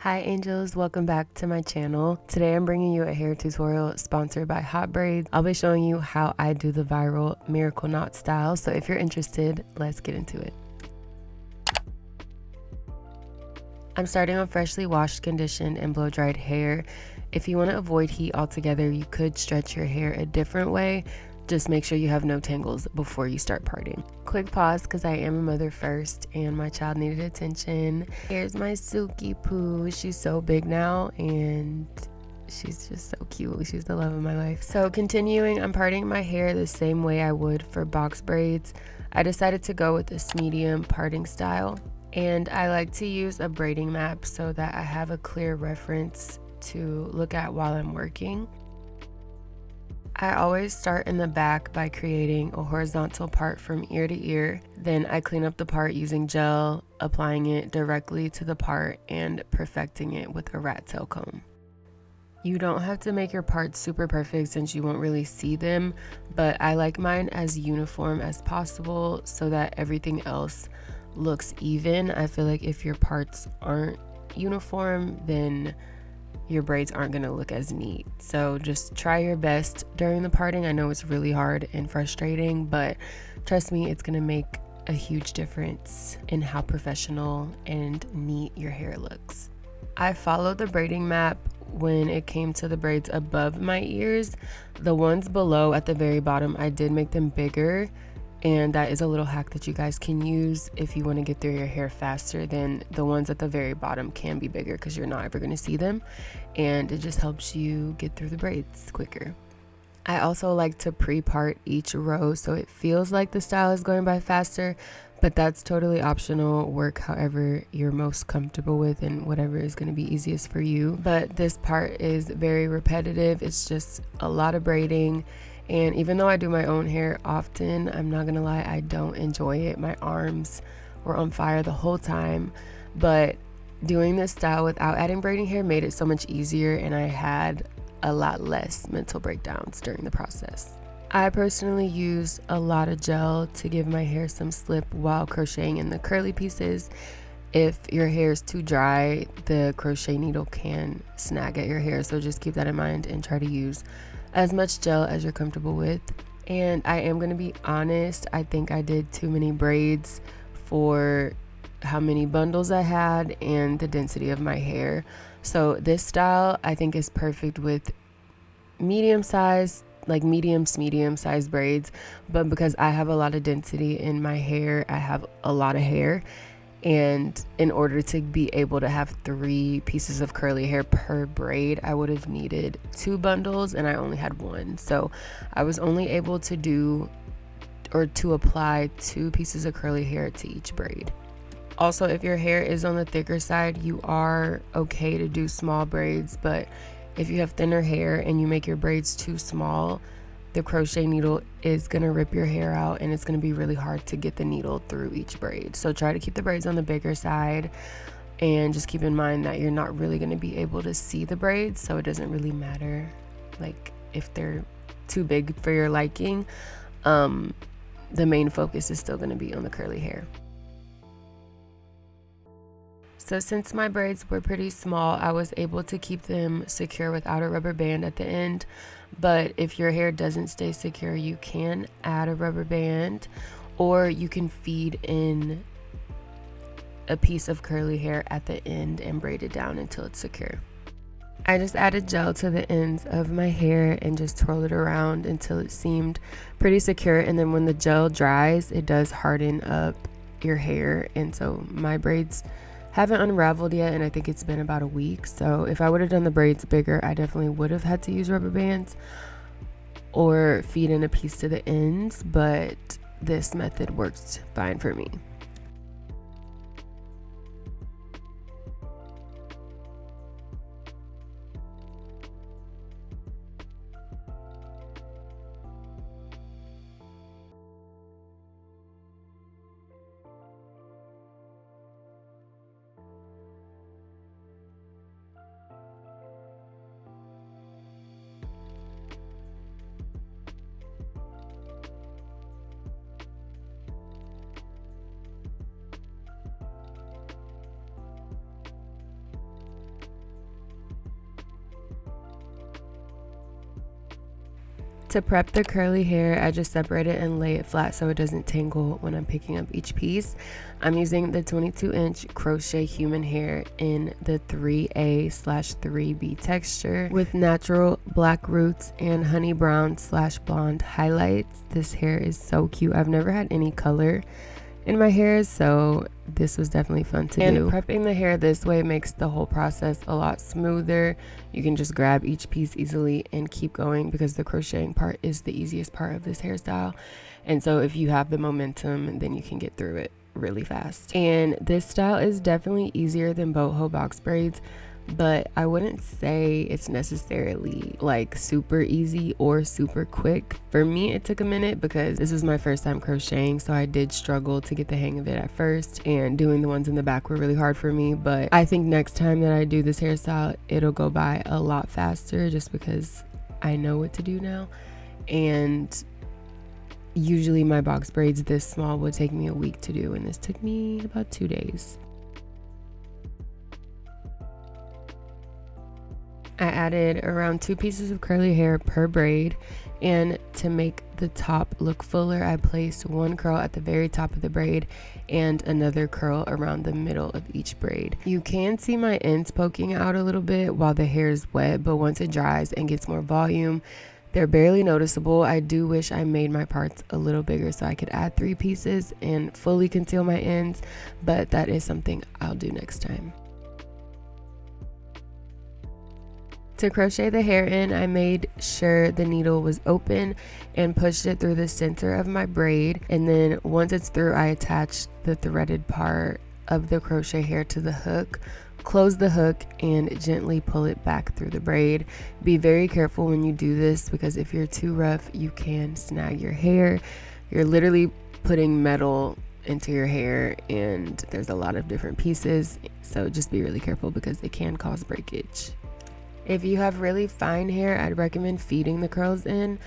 Hi angels, welcome back to my channel. Today I'm bringing you a hair tutorial sponsored by HOTBRAIDS. I'll be showing you how I do the viral miracle knot style, so if you're interested, let's get into it. I'm starting on freshly washed, conditioned, and blow dried hair. If you want to avoid heat altogether, you could stretch your hair a different way. Just make sure you have no tangles before you start parting. Quick pause because I am a mother first and my child needed attention. Here's my Suki Poo. She's so big now and she's just so cute. She's the love of my life. So continuing, I'm parting my hair the same way I would for box braids. I decided to go with this medium parting style. And I like to use a braiding map so that I have a clear reference to look at while I'm working. I always start in the back by creating a horizontal part from ear to ear. Then I clean up the part using gel, applying it directly to the part and perfecting it with a rat tail comb. You don't have to make your parts super perfect since you won't really see them, but I like mine as uniform as possible so that everything else looks even. I feel like if your parts aren't uniform, then your braids aren't going to look as neat. So just try your best during the parting. I know it's really hard and frustrating, but trust me, it's going to make a huge difference in how professional and neat your hair looks. I followed the braiding map when it came to the braids above my ears. The ones below at the very bottom, I did make them bigger. And that is a little hack that you guys can use if you want to get through your hair faster. Then the ones at the very bottom can be bigger because you're not ever going to see them. And it just helps you get through the braids quicker. I also like to pre-part each row so it feels like the style is going by faster. But that's totally optional. Work however you're most comfortable with and whatever is going to be easiest for you. But this part is very repetitive. It's just a lot of braiding. And even though I do my own hair often, I'm not gonna lie, I don't enjoy it. My arms were on fire the whole time, but doing this style without adding braiding hair made it so much easier, and I had a lot less mental breakdowns during the process. I personally use a lot of gel to give my hair some slip while crocheting in the curly pieces. If your hair is too dry, the crochet needle can snag at your hair, so just keep that in mind and try to use as much gel as you're comfortable with. And I am going to be honest, I think I did too many braids for how many bundles I had and the density of my hair. So this style I think is perfect with medium size, like medium size braids, but because I have a lot of density in my hair, I have a lot of hair. And in order to be able to have 3 pieces of curly hair per braid, I would have needed 2 bundles and I only had 1. So I was only able to do or to apply 2 pieces of curly hair to each braid. Also, if your hair is on the thicker side, you are okay to do small braids, but if you have thinner hair and you make your braids too small, the crochet needle is gonna rip your hair out and it's gonna be really hard to get the needle through each braid. So try to keep the braids on the bigger side and just keep in mind that you're not really gonna be able to see the braids, so it doesn't really matter like if they're too big for your liking. The main focus is still gonna be on the curly hair. So since my braids were pretty small, I was able to keep them secure without a rubber band at the end. But if your hair doesn't stay secure, you can add a rubber band, or you can feed in a piece of curly hair at the end and braid it down until it's secure. I just added gel to the ends of my hair and just twirled it around until it seemed pretty secure. And then when the gel dries, it does harden up your hair. And so my braids haven't unraveled yet, and I think it's been about a week. So if I would have done the braids bigger, I definitely would have had to use rubber bands or feed in a piece to the ends, but this method works fine for me. To prep the curly hair, I just separate it and lay it flat so it doesn't tangle when I'm picking up each piece. I'm using the 22-inch crochet human hair in the 3A/3B texture with natural black roots and honey brown/blonde highlights. This hair is so cute. I've never had any color in my hair, so this was definitely fun to do. And prepping the hair this way makes the whole process a lot smoother. You can just grab each piece easily and keep going because the crocheting part is the easiest part of this hairstyle. And so if you have the momentum, then you can get through it really fast. And this style is definitely easier than boho box braids, but I wouldn't say it's necessarily like super easy or super quick. For me, it took a minute because this was my first time crocheting, so I did struggle to get the hang of it at first, and doing the ones in the back were really hard for me. But I think next time that I do this hairstyle, it'll go by a lot faster just because I know what to do now. And usually my box braids this small would take me a week to do, and this took me about 2 days. I added around 2 pieces of curly hair per braid, and to make the top look fuller, I placed 1 curl at the very top of the braid and another curl around the middle of each braid. You can see my ends poking out a little bit while the hair is wet, but once it dries and gets more volume, they're barely noticeable. I do wish I made my parts a little bigger so I could add 3 pieces and fully conceal my ends, but that is something I'll do next time. To crochet the hair in, I made sure the needle was open and pushed it through the center of my braid, and then once it's through, I attached the threaded part of the crochet hair to the hook, close the hook, and gently pull it back through the braid. Be very careful when you do this because if you're too rough, you can snag your hair. You're literally putting metal into your hair, and there's a lot of different pieces, so just be really careful because it can cause breakage. If you have really fine hair, I'd recommend feeding the curls in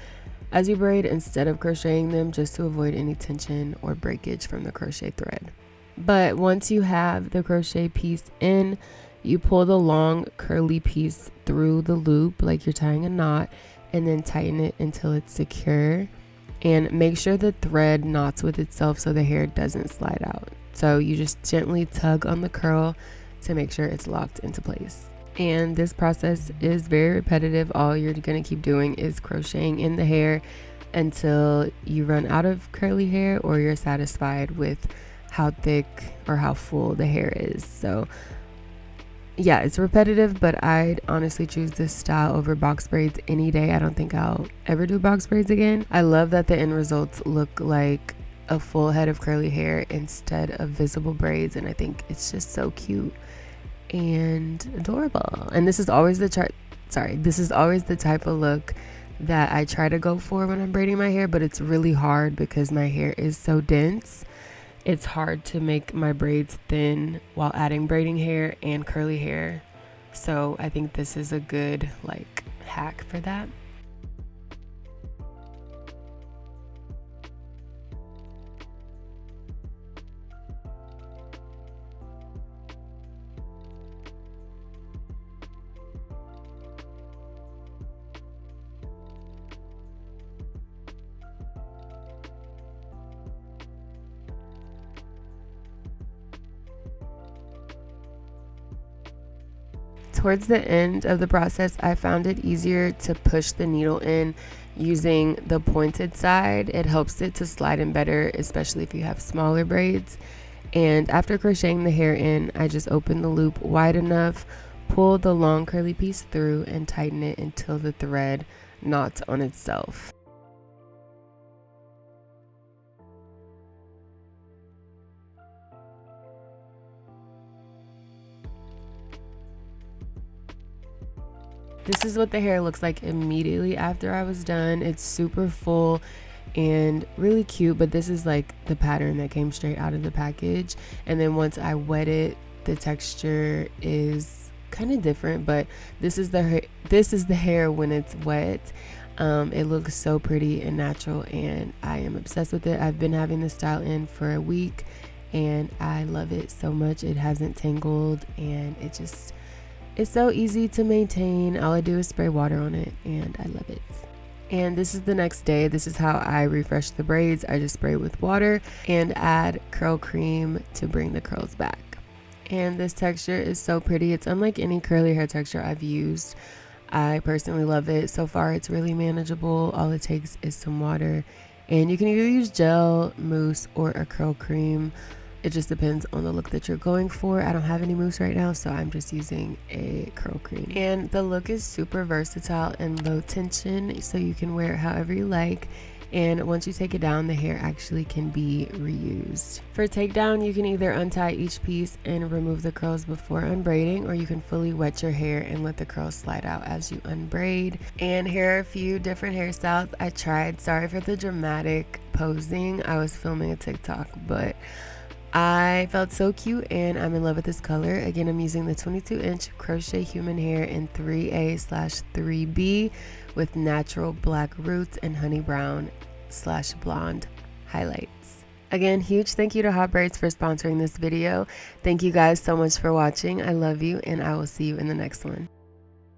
as you braid instead of crocheting them, just to avoid any tension or breakage from the crochet thread. But once you have the crochet piece in, you pull the long curly piece through the loop like you're tying a knot, and then tighten it until it's secure. And make sure the thread knots with itself so the hair doesn't slide out. So you just gently tug on the curl to make sure it's locked into place. And this process is very repetitive. All you're gonna keep doing is crocheting in the hair until you run out of curly hair or you're satisfied with how thick or how full the hair is. So yeah, it's repetitive, but I'd honestly choose this style over box braids any day. I don't think I'll ever do box braids again. I love that the end results look like a full head of curly hair instead of visible braids, and I think it's just so cute and adorable. And this is always the type of look that I try to go for when I'm braiding my hair, but it's really hard because my hair is so dense. It's hard to make my braids thin while adding braiding hair and curly hair. So I think this is a good hack for that. Towards the end of the process, I found it easier to push the needle in using the pointed side. It helps it to slide in better, especially if you have smaller braids. And after crocheting the hair in, I just open the loop wide enough, pull the long curly piece through, and tighten it until the thread knots on itself. This is what the hair looks like immediately after I was done. It's super full and really cute, but this is like the pattern that came straight out of the package. And then once I wet it, the texture is kind of different, but this is the hair when it's wet. It looks so pretty and natural, and I am obsessed with it. I've been having this style in for a week, and I love it so much. It hasn't tangled, and it's so easy to maintain. All I do is spray water on it, and I love it. And this is the next day. This is how I refresh the braids. I just spray with water and add curl cream to bring the curls back. And this texture is so pretty. It's unlike any curly hair texture I've used. I personally love it. So far it's really manageable. All it takes is some water, and you can either use gel, mousse, or a curl cream. It just depends on the look that you're going for. I don't have any mousse right now, so I'm just using a curl cream. And the look is super versatile and low tension, so you can wear it however you like. And once you take it down, the hair actually can be reused. For takedown, you can either untie each piece and remove the curls before unbraiding, or you can fully wet your hair and let the curls slide out as you unbraid. And here are a few different hairstyles I tried. Sorry for the dramatic posing. I was filming a TikTok, but I felt so cute and I'm in love with this color. Again, I'm using the 22-inch crochet human hair in 3A/3B with natural black roots and honey brown/blonde highlights. Again, huge thank you to Hot Braids for sponsoring this video. Thank you guys so much for watching. I love you, and I will see you in the next one.